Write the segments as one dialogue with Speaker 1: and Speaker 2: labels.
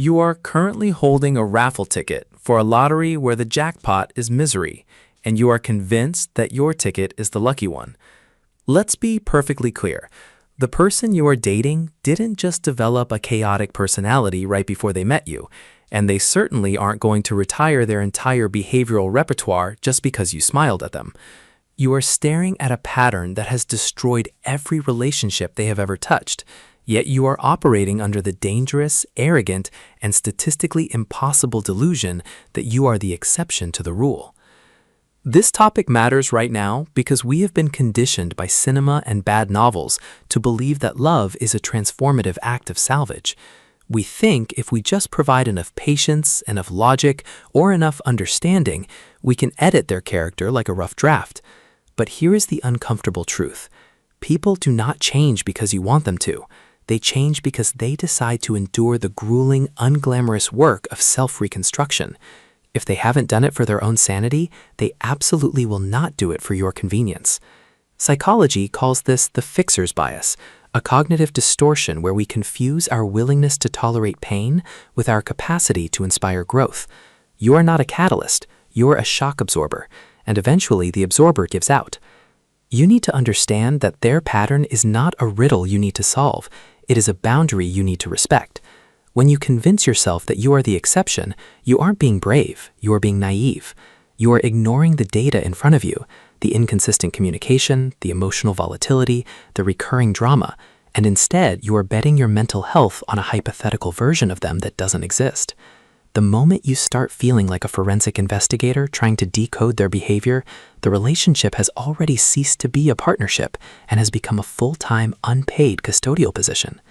Speaker 1: You are currently holding a raffle ticket for a lottery where the jackpot is misery, and you are convinced that your ticket is the lucky one. Let's be perfectly clear. The person you are dating didn't just develop a chaotic personality right before they met you, and they certainly aren't going to retire their entire behavioral repertoire just because you smiled at them. You are staring at a pattern that has destroyed every relationship they have ever touched, yet you are operating under the dangerous, arrogant, and statistically impossible delusion that you are the exception to the rule. This topic matters right now because we have been conditioned by cinema and bad novels to believe that love is a transformative act of salvage. We think if we just provide enough patience, enough logic, or enough understanding, we can edit their character like a rough draft. But here is the uncomfortable truth. People do not change because you want them to. They change because they decide to endure the grueling, unglamorous work of self-reconstruction. If they haven't done it for their own sanity, they absolutely will not do it for your convenience. Psychology calls this the fixer's bias, a cognitive distortion where we confuse our willingness to tolerate pain with our capacity to inspire growth. You are not a catalyst, you're a shock absorber, and eventually the absorber gives out. You need to understand that their pattern is not a riddle you need to solve, it is a boundary you need to respect. When you convince yourself that you are the exception, you aren't being brave, you are being naive. You are ignoring the data in front of you, the inconsistent communication, the emotional volatility, the recurring drama, and instead you are betting your mental health on a hypothetical version of them that doesn't exist. The moment you start feeling like a forensic investigator trying to decode their behavior, the relationship has already ceased to be a partnership and has become a full-time, unpaid custodial position.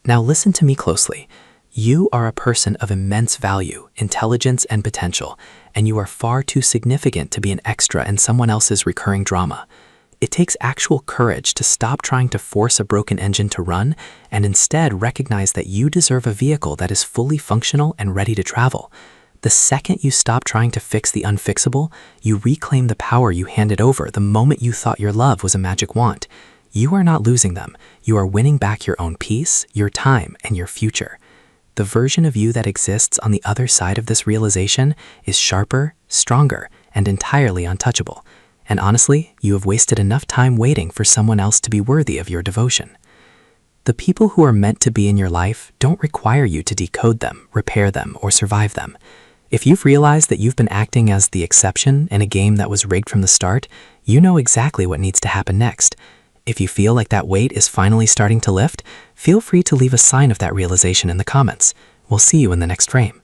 Speaker 1: Now listen to me closely. You are a person of immense value, intelligence, and potential, and you are far too significant to be an extra in someone else's recurring drama. It takes actual courage to stop trying to force a broken engine to run and instead recognize that you deserve a vehicle that is fully functional and ready to travel. The second you stop trying to fix the unfixable, you reclaim the power you handed over the moment you thought your love was a magic wand. You are not losing them. You are winning back your own peace, your time, and your future. The version of you that exists on the other side of this realization is sharper, stronger, and entirely untouchable. And honestly, you have wasted enough time waiting for someone else to be worthy of your devotion. The people who are meant to be in your life don't require you to decode them, repair them, or survive them. If you've realized that you've been acting as the exception in a game that was rigged from the start, you know exactly what needs to happen next. If you feel like that weight is finally starting to lift, feel free to leave a sign of that realization in the comments. We'll see you in the next frame.